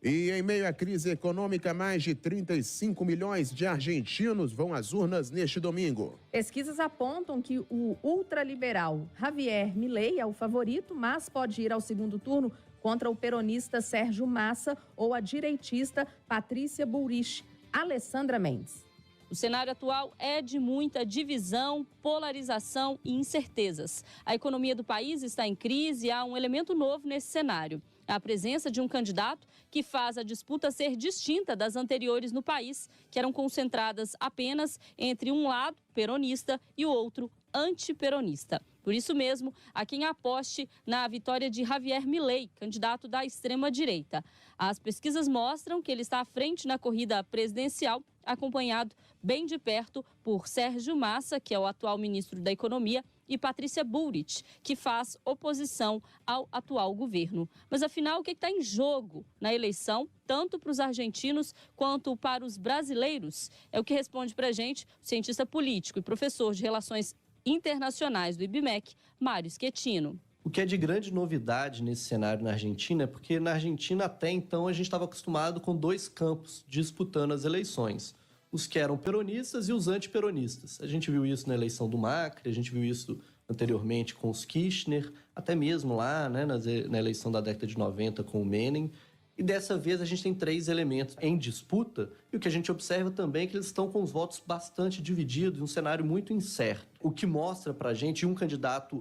E em meio à crise econômica, mais de 35 milhões de argentinos vão às urnas neste domingo. Pesquisas apontam que o ultraliberal Javier Milei é o favorito, mas pode ir ao segundo turno contra o peronista Sérgio Massa ou a direitista Patrícia Bullrich. Alessandra Mendes. O cenário atual é de muita divisão, polarização e incertezas. A economia do país está em crise e há um elemento novo nesse cenário: a presença de um candidato que faz a disputa ser distinta das anteriores no país, que eram concentradas apenas entre um lado, peronista, e o outro, antiperonista. Por isso mesmo, há quem aposte na vitória de Javier Milei, candidato da extrema-direita. As pesquisas mostram que ele está à frente na corrida presidencial, acompanhado bem de perto por Sérgio Massa, que é o atual ministro da Economia, e Patrícia Bullrich, que faz oposição ao atual governo. Mas afinal, o que está em jogo na eleição, tanto para os argentinos quanto para os brasileiros? É o que responde para a gente o cientista político e professor de Relações Internacionais do IBMEC, Mário Schettino. O que é de grande novidade nesse cenário na Argentina é porque na Argentina até então a gente estava acostumado com dois campos disputando as eleições: os que eram peronistas e os antiperonistas. A gente viu isso na eleição do Macri, a gente viu isso anteriormente com os Kirchner, até mesmo lá, né, na eleição da década de 90 com o Menem. E dessa vez a gente tem três elementos em disputa, e o que a gente observa também é que eles estão com os votos bastante divididos, um cenário muito incerto. O que mostra pra gente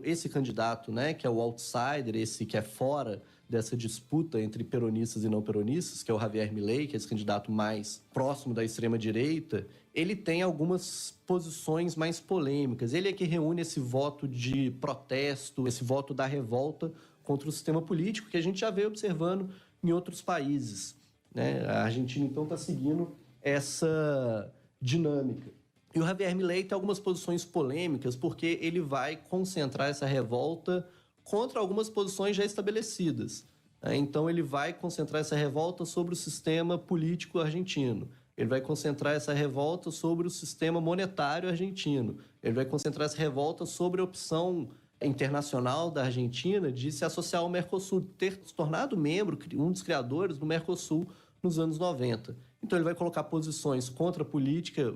esse candidato, né, que é o outsider, esse que é fora dessa disputa entre peronistas e não peronistas, que é o Javier Milei, que é esse candidato mais próximo da extrema-direita, ele tem algumas posições mais polêmicas. Ele é que reúne esse voto de protesto, esse voto da revolta contra o sistema político, que a gente já veio observando em outros países, né? A Argentina, então, está seguindo essa dinâmica. E o Javier Milei tem algumas posições polêmicas, porque ele vai concentrar essa revolta contra algumas posições já estabelecidas. Então, ele vai concentrar essa revolta sobre o sistema político argentino. Ele vai concentrar essa revolta sobre o sistema monetário argentino. Ele vai concentrar essa revolta sobre a opção internacional da Argentina de se associar ao Mercosul, ter se tornado membro, um dos criadores do Mercosul nos anos 90. Então ele vai colocar posições contra a política,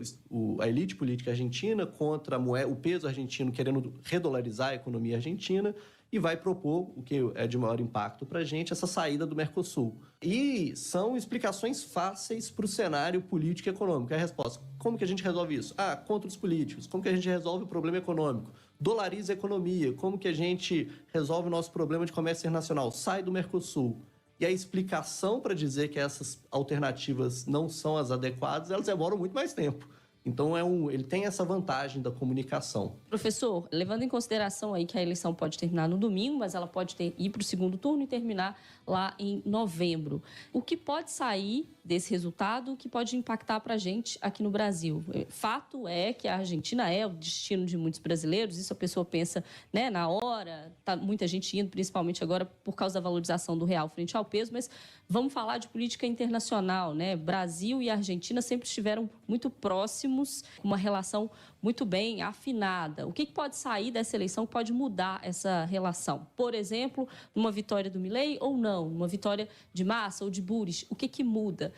a elite política argentina, contra o peso argentino querendo redolarizar a economia argentina, e vai propor, o que é de maior impacto para a gente, essa saída do Mercosul. E são explicações fáceis para o cenário político e econômico. É a resposta: como que a gente resolve isso? Contra os políticos. Como que a gente resolve o problema econômico? Dolariza a economia. Como que a gente resolve o nosso problema de comércio internacional? Sai do Mercosul. E a explicação para dizer que essas alternativas não são as adequadas, elas demoram muito mais tempo. Então, ele tem essa vantagem da comunicação. Professor, levando em consideração aí que a eleição pode terminar no domingo, mas ela pode ir para o segundo turno e terminar lá em novembro. O que pode sair desse resultado, o que pode impactar para a gente aqui no Brasil? Fato é que a Argentina é o destino de muitos brasileiros, isso a pessoa pensa, né, na hora, tá muita gente indo, principalmente agora por causa da valorização do real frente ao peso, mas vamos falar de política internacional, né? Brasil e Argentina sempre estiveram muito próximos, com uma relação muito bem afinada. O que pode sair dessa eleição que pode mudar essa relação? Por exemplo, uma vitória do Milei ou não? Uma vitória de Massa ou de Bullrich? O que muda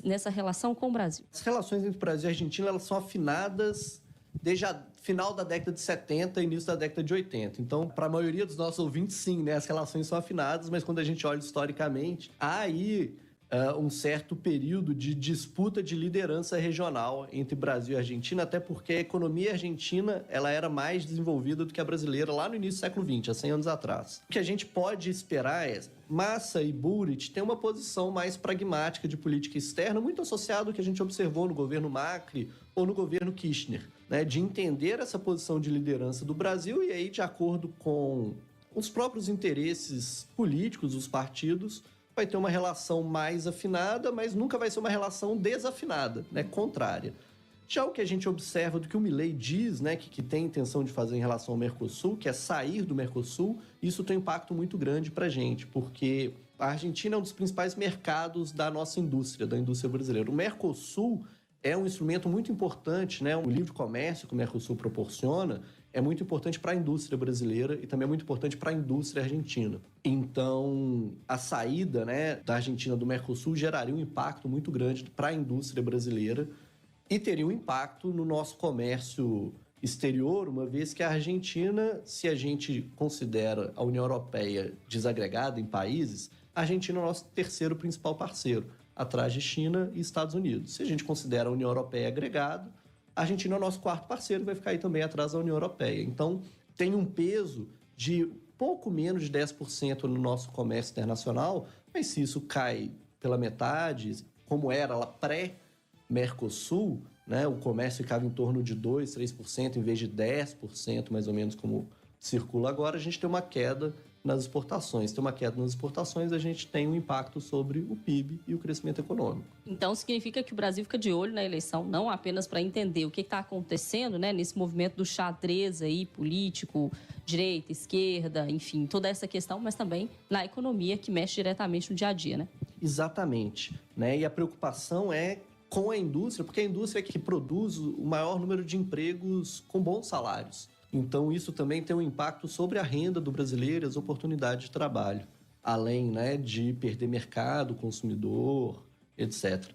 nessa relação com o Brasil? As relações entre o Brasil e a Argentina, elas são afinadas desde a final da década de 70 e início da década de 80. Então, para a maioria dos nossos ouvintes, sim, né? As relações são afinadas, mas quando a gente olha historicamente, há aí um certo período de disputa de liderança regional entre Brasil e Argentina, até porque a economia argentina ela era mais desenvolvida do que a brasileira lá no início do século XX, há 100 anos atrás. O que a gente pode esperar é Massa e Bullrich têm uma posição mais pragmática de política externa, muito associado ao que a gente observou no governo Macri ou no governo Kirchner, né, de entender essa posição de liderança do Brasil e aí, de acordo com os próprios interesses políticos dos partidos, vai ter uma relação mais afinada, mas nunca vai ser uma relação desafinada, né, contrária. Já o que a gente observa do que o Milei diz, né, que tem intenção de fazer em relação ao Mercosul, que é sair do Mercosul, isso tem um impacto muito grande para a gente, porque a Argentina é um dos principais mercados da nossa indústria, da indústria brasileira. O Mercosul é um instrumento muito importante, né, o livre comércio que o Mercosul proporciona, é muito importante para a indústria brasileira e também é muito importante para a indústria argentina. Então, a saída, né, da Argentina do Mercosul geraria um impacto muito grande para a indústria brasileira e teria um impacto no nosso comércio exterior, uma vez que a Argentina, se a gente considera a União Europeia desagregada em países, a Argentina é o nosso terceiro principal parceiro, atrás de China e Estados Unidos. Se a gente considera a União Europeia agregado, a Argentina é o nosso quarto parceiro, vai ficar aí também atrás da União Europeia. Então, tem um peso de pouco menos de 10% no nosso comércio internacional, mas se isso cai pela metade, como era lá pré-Mercosul, né, o comércio ficava em torno de 2%, 3%, em vez de 10%, mais ou menos como circula agora, a gente tem uma queda nas exportações. Tem uma queda nas exportações, a gente tem um impacto sobre o PIB e o crescimento econômico. Então, significa que o Brasil fica de olho na eleição, não apenas para entender o que está acontecendo, né, nesse movimento do xadrez aí, político, direita, esquerda, enfim, toda essa questão, mas também na economia que mexe diretamente no dia a dia, né? Exatamente. Né? E a preocupação é com a indústria, porque a indústria é que produz o maior número de empregos com bons salários. Então, isso também tem um impacto sobre a renda do brasileiro e as oportunidades de trabalho, além, né, de perder mercado, consumidor, etc.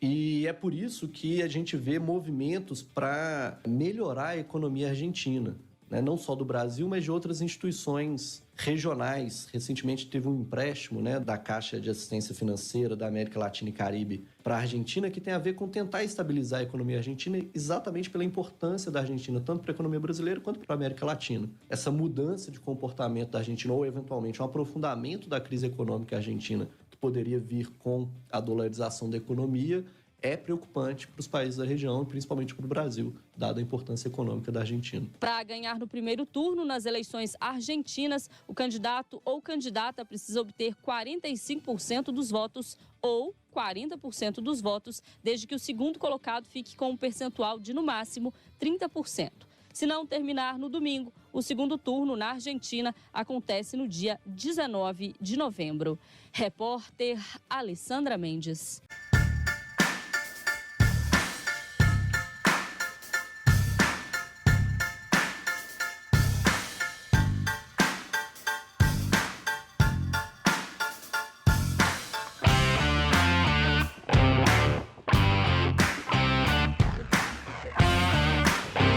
E é por isso que a gente vê movimentos para melhorar a economia argentina, né? Não só do Brasil, mas de outras instituições regionais. Recentemente teve um empréstimo, né, da Caixa de Assistência Financeira da América Latina e Caribe para a Argentina, que tem a ver com tentar estabilizar a economia argentina, exatamente pela importância da Argentina, tanto para a economia brasileira quanto para a América Latina. Essa mudança de comportamento da Argentina, ou eventualmente um aprofundamento da crise econômica argentina, que poderia vir com a dolarização da economia, é preocupante para os países da região, principalmente para o Brasil, dada a importância econômica da Argentina. Para ganhar no primeiro turno nas eleições argentinas, o candidato ou candidata precisa obter 45% dos votos ou 40% dos votos, desde que o segundo colocado fique com um percentual de, no máximo, 30%. Se não terminar no domingo, o segundo turno na Argentina acontece no dia 19 de novembro. Repórter Alessandra Mendes.